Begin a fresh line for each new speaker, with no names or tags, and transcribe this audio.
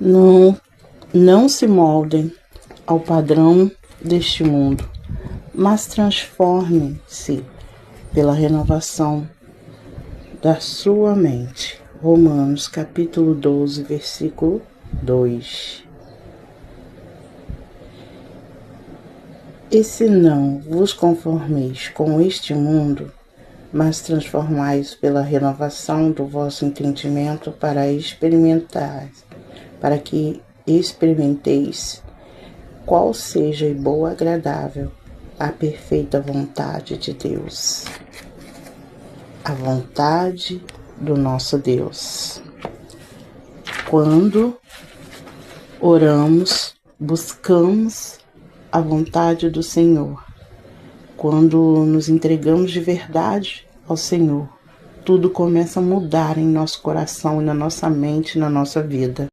Não, não se moldem ao padrão deste mundo, mas transformem-se pela renovação da sua mente. Romanos capítulo 12, versículo 2. E se não vos conformeis com este mundo, mas transformais pela renovação do vosso entendimento para que experimenteis qual seja a boa, agradável, a perfeita vontade de Deus. A vontade do nosso Deus. Quando oramos, buscamos a vontade do Senhor. Quando nos entregamos de verdade ao Senhor, tudo começa a mudar em nosso coração e na nossa mente, na nossa vida.